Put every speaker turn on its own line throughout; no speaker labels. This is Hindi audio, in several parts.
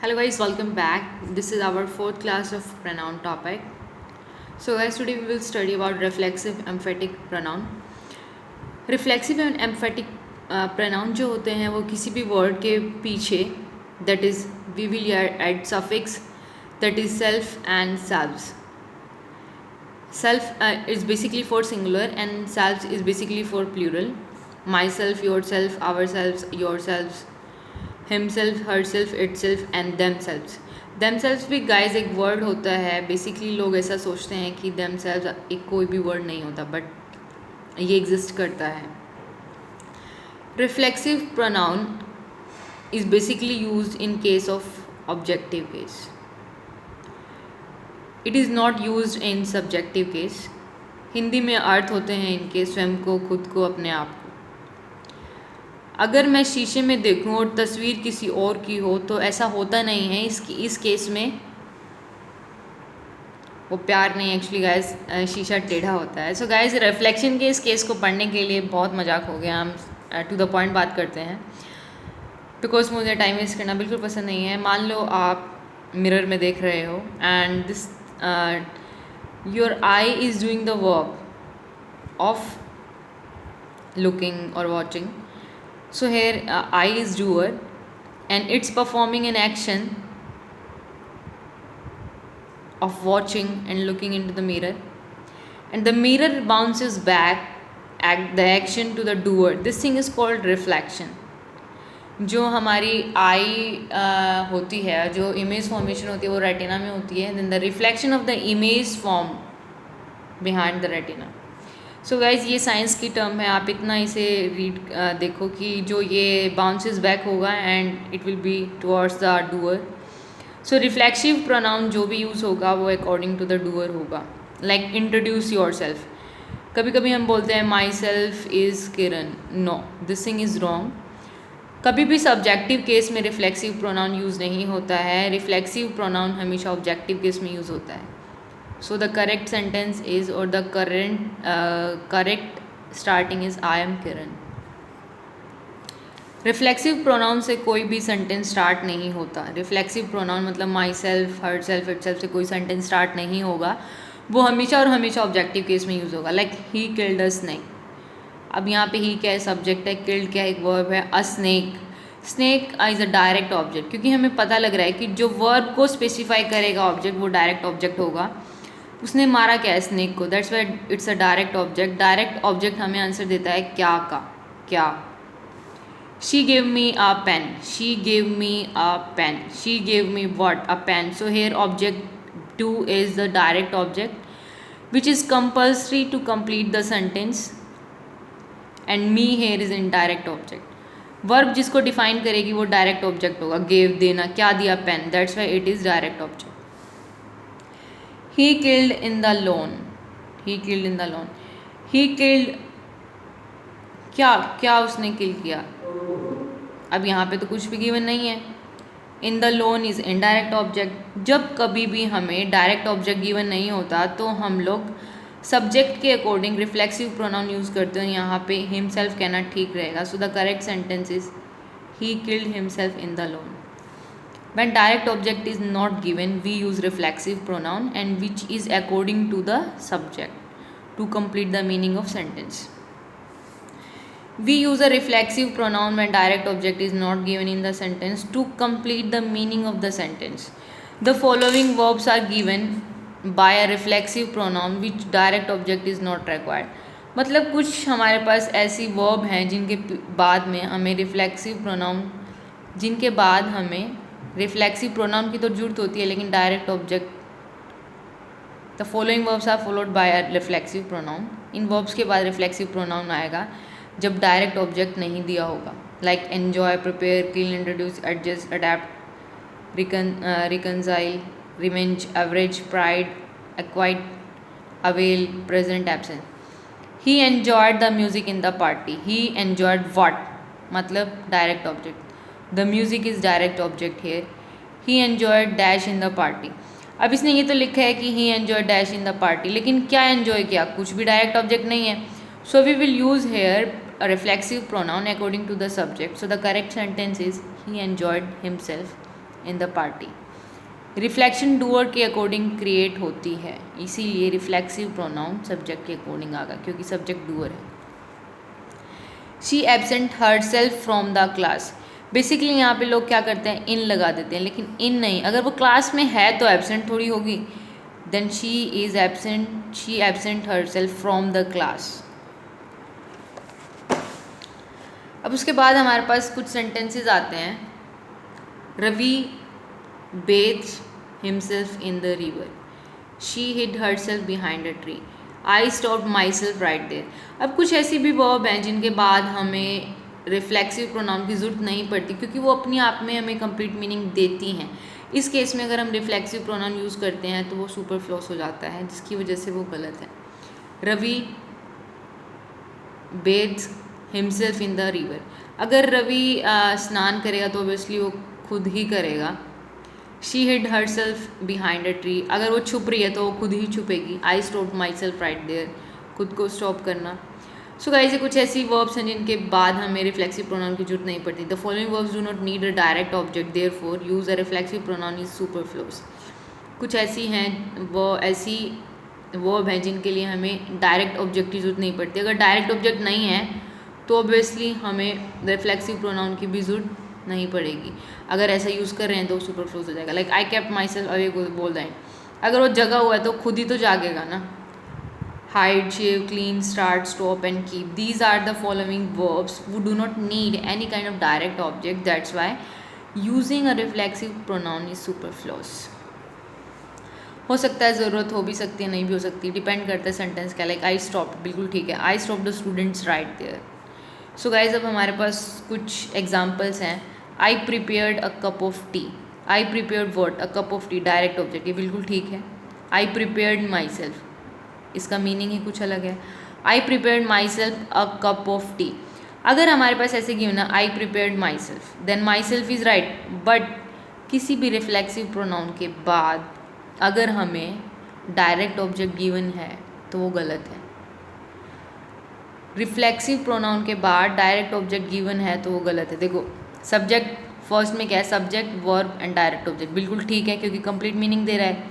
Hello guys, welcome back. This is our fourth class of pronoun topic. So guys, today we will study about reflexive emphatic pronoun. Reflexive and emphatic pronoun जो होते हैं वो किसी भी word के पीछे that is we will add suffix that is self and selves. Self is basically for singular and selves is basically for plural. Myself, yourself, ourselves, yourselves, himself, herself, itself and themselves. themselves भी गाइज एक वर्ड होता है. बेसिकली लोग ऐसा सोचते हैं कि themselves एक कोई भी वर्ड नहीं होता, बट ये एग्जिस्ट करता है. Reflexive pronoun is basically used in case of objective case. It is not used in subjective case. Hindi में अर्थ होते हैं इनके स्वयं को, खुद को, अपने आप को. अगर मैं शीशे में देखूं और तस्वीर किसी और की हो तो ऐसा होता नहीं है. इस केस में वो प्यार नहीं, एक्चुअली गाइस शीशा टेढ़ा होता है. सो गाइस रिफ्लेक्शन के इस केस को पढ़ने के लिए बहुत मजाक हो गया. हम टू द पॉइंट बात करते हैं बिकॉज मुझे टाइम वेस्ट करना बिल्कुल पसंद नहीं है. मान लो आप मिरर में देख रहे हो and this your I is doing the work of looking और watching. So here I is doer and it's performing an action of watching and looking into the mirror, and the mirror bounces back the action to the doer. This thing is called reflection. जो हमारी आई होती है, जो इमेज फॉर्मेशन होती है वो रेटिना में होती है. then the reflection of the image form behind the retina. So guys ये साइंस की टर्म है. आप इतना इसे रीड देखो कि जो ये बाउंसेस बैक होगा and it will be towards the doer. So reflexive pronoun जो भी यूज़ होगा वो अकॉर्डिंग टू द डूअर होगा. Like introduce yourself. कभी कभी हम बोलते हैं myself is Kiran. No, this thing is wrong. कभी भी सब्जेक्टिव केस में रिफ्लेक्सिव प्रोनाउन यूज़ नहीं होता है. रिफ्लेक्सिव प्रोनाउन हमेशा ऑब्जेक्टिव केस में यूज़ होता है. So the correct sentence is, or the correct starting is I am Kiran. Reflexive pronoun से कोई भी सेंटेंस स्टार्ट नहीं होता. रिफ्लेक्सिव प्रोनाउन मतलब my self, her self, it self से कोई सेंटेंस स्टार्ट नहीं होगा. वो हमेशा और हमेशा ऑब्जेक्टिव केस में यूज़ होगा. Like he killed a snake. अब यहाँ पे ही क्या है, सब्जेक्ट है. किल्ड क्या है, एक वर्ब है. अ snake. Snake is a direct object, क्योंकि हमें पता लग रहा है कि जो वर्ब को स्पेसिफाई करेगा ऑब्जेक्ट वो डायरेक्ट ऑब्जेक्ट होगा. उसने मारा क्या है, स्नेक को. That's why it's a direct object. Direct object हमें आंसर देता है क्या का. क्या. She gave me a pen. She gave me a pen. She gave me what, a pen. So here object two is the direct object which is compulsory to complete the sentence and me here is indirect object. Verb जिसको डिफाइन करेगी वो डायरेक्ट ऑब्जेक्ट होगा. गेव देना, क्या दिया, pen. That's why it is direct object. He killed in the lawn. He killed in the lawn. He killed. क्या क्या उसने किल किया. अब यहाँ पे तो कुछ भी गिवन नहीं है. In the loan is indirect object. जब कभी भी हमें डायरेक्ट ऑब्जेक्ट गिवन नहीं होता तो हम लोग सब्जेक्ट के अकॉर्डिंग रिफ्लेक्सिव प्रोनाउन यूज़ करते हैं. यहाँ पे हिमसेल्फ कहना ठीक रहेगा. So the correct sentence is he killed himself in the loan. When direct object is not given, we use reflexive pronoun and which is according to the subject to complete the meaning of sentence. We use a reflexive pronoun when direct object is not given in the sentence to complete the meaning of the sentence. The following verbs are given by a reflexive pronoun which direct object is not required. मतलब कुछ हमारे पास ऐसी verb हैं जिनके बाद में हमें reflexive pronoun, जिनके बाद हमें रिफ्लेक्सिव प्रोनाउन की तो जरूरत होती है लेकिन direct object. The following verbs are followed by a reflexive pronoun. इन वर्ब्स के बाद रिफ्लेक्सिव प्रोनाउन आएगा जब डायरेक्ट ऑब्जेक्ट नहीं दिया होगा. Like enjoy, prepare, kill, introduce, adjust, adapt, reconcile, revenge, average, pride, acquit, avail, present, absent. He enjoyed the music in the party. He enjoyed what मतलब direct object. The music is direct object here. He enjoyed dash in the party. अब इसने ये तो लिखा है कि he enjoyed dash in the party, लेकिन क्या enjoy किया, कुछ भी डायरेक्ट ऑब्जेक्ट नहीं है. So we will use here a reflexive pronoun according to the subject. So the correct sentence is he enjoyed himself in the party. Reflection doer के अकॉर्डिंग क्रिएट होती है, इसीलिए रिफ्लेक्सिव प्रोनाउन सब्जेक्ट के अकॉर्डिंग आएगा क्योंकि सब्जेक्ट डूअर है। She absent herself from the class. Basically यहाँ पे लोग क्या करते हैं, इन लगा देते हैं, लेकिन इन नहीं, अगर वो क्लास में है तो एब्सेंट थोड़ी होगी। Then she absent herself from the class. अब उसके बाद हमारे पास कुछ सेंटेंसेस आते हैं। Ravi bathed himself in the river. She hid herself behind a tree. I stopped myself right there. अब कुछ ऐसी भी वर्ब हैं जिनके बाद हमें रिफ्लेक्सिव प्रोनाउन की ज़रूरत नहीं पड़ती क्योंकि वो अपने आप में हमें कंप्लीट मीनिंग देती हैं। इस केस में अगर हम रिफ्लेक्सिव प्रोनाउन यूज़ करते हैं तो वो सुपरफ्लूस हो जाता है, जिसकी वजह से वो गलत है। Ravi bathed himself in the river. अगर रवि स्नान करेगा तो ऑब्वियसली वो खुद ही करेगा। She hid herself behind a tree, अगर वो छुप रही है तो वो खुद ही छुपेगी। I stop myself right there, खुद को स्टॉप करना। सो गाइस, ये कुछ ऐसी वर्ब्स हैं जिनके बाद हमें रिफ्लेक्सिव प्रोनाउन की जरूरत नहीं पड़ती। The following verbs do not need a direct object, therefore use a reflexive pronoun is superfluous. कुछ ऐसी हैं वो ऐसी वर्ब हैं जिनके लिए हमें डायरेक्ट ऑब्जेक्ट की जरूरत नहीं पड़ती। अगर डायरेक्ट ऑब्जेक्ट नहीं है तो ऑब्वियसली हमें रिफ्लेक्सिव प्रोनाउन की भी जरूरत नहीं पड़ेगी। अगर ऐसा यूज़ कर रहे हैं तो सुपरफ्लूस हो जाएगा। Like I kept my self away बोल दें, अगर वो जगा हुआ है तो खुद ही तो जागेगा ना। Hide, shave, clean, start, stop and keep, these are the following verbs who do not need any kind of direct object, that's why using a reflexive pronoun is superfluous. हो सकता है ज़रूरत हो भी सकती है, नहीं भी हो सकती, डिपेंड करता है सेंटेंस का। लाइक आई स्टॉप, बिल्कुल ठीक है, I stop the students right there. So guys, अब हमारे पास कुछ एग्जाम्पल्स हैं। I prepared a cup of tea. I prepared what, a cup of tea, direct object, ये बिल्कुल ठीक है। आई प्रिपेयर्ड माई सेल्फ, इसका मीनिंग ही कुछ अलग है। I prepared myself a cup of tea. अगर हमारे पास ऐसे गिवन है I prepared myself, then myself is right, but किसी भी रिफ्लेक्सिव प्रोनाउन के बाद अगर हमें डायरेक्ट ऑब्जेक्ट गिवन है तो वो गलत है। रिफ्लेक्सिव प्रोनाउन के बाद डायरेक्ट ऑब्जेक्ट गिवन है तो वो गलत है। देखो, सब्जेक्ट फर्स्ट में क्या है, subject, verb and direct object, बिल्कुल ठीक है क्योंकि कंप्लीट मीनिंग दे रहा है।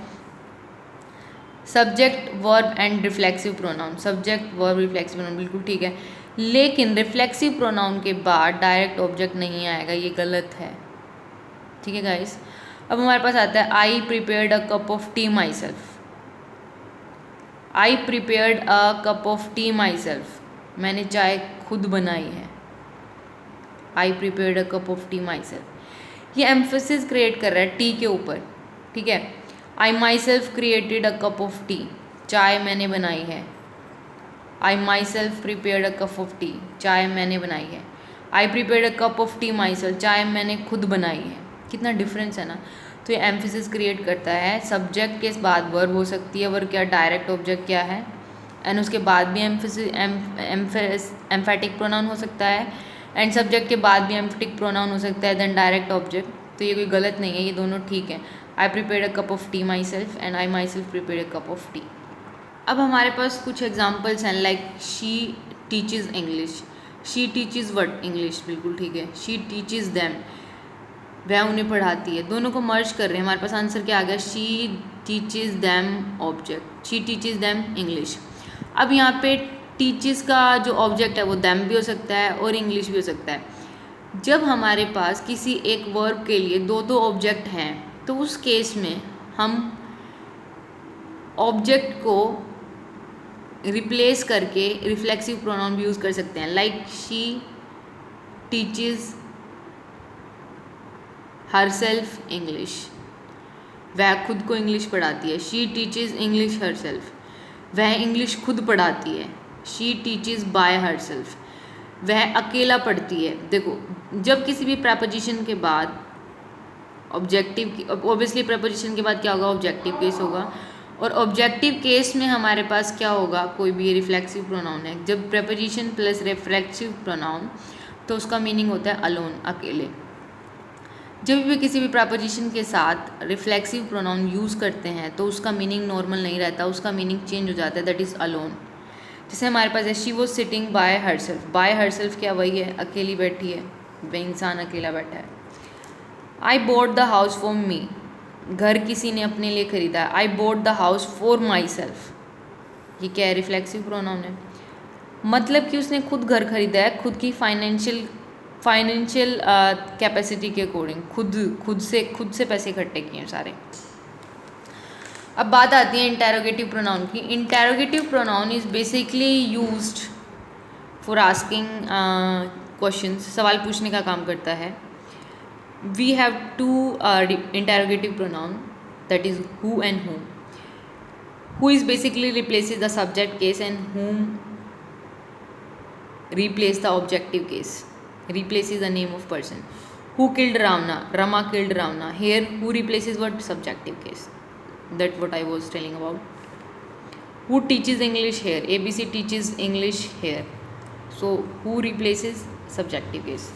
Subject, verb and reflexive pronoun, subject, verb, reflexive pronoun, बिल्कुल ठीक है। लेकिन रिफ्लेक्सिव प्रोनाउन के बाद डायरेक्ट ऑब्जेक्ट नहीं आएगा, ये गलत है। ठीक है गाइस, अब हमारे पास आता है I prepared a cup of tea myself. I prepared a cup of tea myself, मैंने चाय खुद बनाई है। I prepared a cup of tea myself, ये एम्फेसिस क्रिएट कर रहा है टी के ऊपर। ठीक है, I myself created a cup of tea, चाय मैंने बनाई है। I myself prepared a cup of tea, चाय मैंने बनाई है। I prepared a cup of tea my self, चाय मैंने खुद बनाई है। कितना डिफरेंस है ना। तो ये एम्फेसिस क्रिएट करता है। सब्जेक्ट के बाद वर्ब हो सकती है, वर्ब क्या, डायरेक्ट ऑब्जेक्ट क्या है, एंड उसके बाद भी एम्फेटिक प्रोनाउन हो सकता है, एंड सब्जेक्ट के बाद भी एम्फेटिक प्रोनाउन हो सकता है, देन डायरेक्ट ऑब्जेक्ट। तो ये कोई गलत नहीं है, ये दोनों ठीक है। I prepared a cup of tea my self and I myself prepared a cup of T. अब हमारे पास कुछ एग्जाम्पल्स हैं, like she teaches English. She teaches what, English, बिल्कुल ठीक है। शी टीचेज दैम, वह उन्हें पढ़ाती है। दोनों को मर्ज कर रहे हैं, हमारे पास आंसर क्या आ गया, she teaches them object, she teaches them English. अब यहाँ पे टीचेस का जो ऑब्जेक्ट है वो दैम भी हो सकता है और इंग्लिश भी हो सकता है। जब हमारे पास किसी एक वर्ब के लिए दो दो ऑब्जेक्ट हैं तो उस केस में हम ऑब्जेक्ट को रिप्लेस करके रिफ्लेक्सिव प्रोनाउन भी यूज़ कर सकते हैं। Like she teaches herself English, वह खुद को इंग्लिश पढ़ाती है। शी टीचेज इंग्लिश हरसेल्फ, वह इंग्लिश खुद पढ़ाती है। शी टीचेज बाय हरसेल्फ, वह अकेला पढ़ती है। देखो, जब किसी भी प्रपोजिशन के बाद ऑब्जेक्टिव, ऑब्वियसली प्रपोजिशन के बाद क्या होगा, ऑब्जेक्टिव केस होगा, और ऑब्जेक्टिव केस में हमारे पास क्या होगा, कोई भी रिफ्लेक्सिव प्रोनाउन है। जब प्रपोजिशन प्लस रिफ्लेक्सिव प्रोनाउन तो उसका मीनिंग होता है अलोन, अकेले। जब भी किसी भी प्रपोजिशन के साथ रिफ्लेक्सिव प्रोनाउन यूज़ करते हैं तो उसका मीनिंग नॉर्मल नहीं रहता, उसका मीनिंग चेंज हो जाता है, दैट इज़ अलोन। जैसे हमारे पास है she was sitting by herself, by herself क्या, वही है, अकेली बैठी है, वह इंसान अकेला बैठा है। I bought the house for me, घर किसी ने अपने लिए खरीदा है. I bought the house for myself, ये क्या है? रिफ्लेक्सिव प्रोनाउन है. मतलब कि उसने खुद घर खरीदा है, खुद की फाइनेंशियल कैपेसिटी के अकॉर्डिंग, खुद से पैसे इकट्ठे किए हैं सारे. अब बात आती है इंटेरोगेटिव प्रोनाउन की. Interrogative pronoun is basically used for asking questions, सवाल पूछने का काम करता है. We have two interrogative pronoun, that is who and whom. Who is basically replaces the subject case and whom replace the objective case, replaces the name of person. Who killed Ravana? Rama killed Ravana. Here who replaces what? Subjective case. That's what I was telling about. Who teaches English here? ABC teaches English here. So who replaces? Subjective case.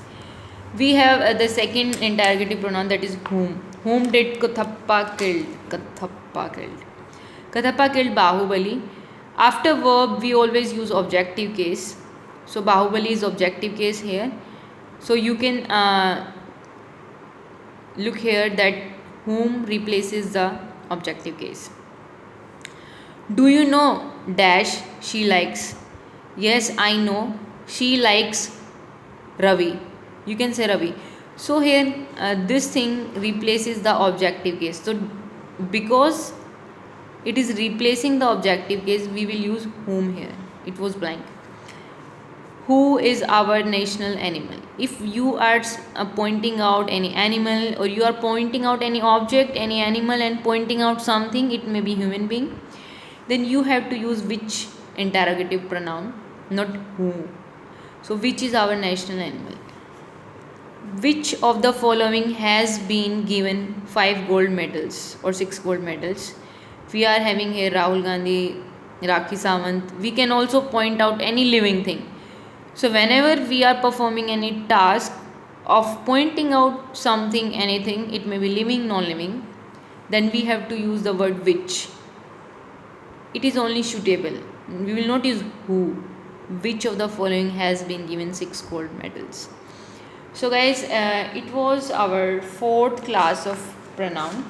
We have the second interrogative pronoun, that is whom. Whom did Kathappa killed? Kathappa killed Bahubali. After verb we always use objective case. So Bahubali is objective case here. So you can look here that whom replaces the objective case. Do you know dash she likes? Yes, I know she likes Ravi. You can say Ravi. So here this thing replaces the objective case. So because it is replacing the objective case, we will use whom here. It was blank. Who is our national animal? If you are pointing out any animal, or you are pointing out any object, any animal, and pointing out something, it may be human being, then you have to use which interrogative pronoun, not who. So which is our national animal? Which of the following has been given 5 gold medals or 6 gold medals? We are having here Rahul Gandhi, Rakhi Sawant. We can also point out any living thing. So whenever we are performing any task of pointing out something, anything, it may be living, non-living, then we have to use the word which. It is only suitable. We will not use who. Which of the following has been given 6 gold medals? So guys, it was our 4th class of pronoun.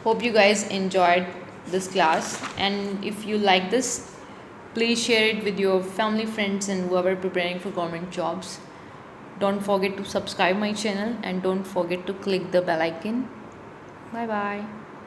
Hope you guys enjoyed this class, and if you like this, please share it with your family, friends, and whoever preparing for government jobs. Don't forget to subscribe my channel, and don't forget to click the bell icon. Bye bye.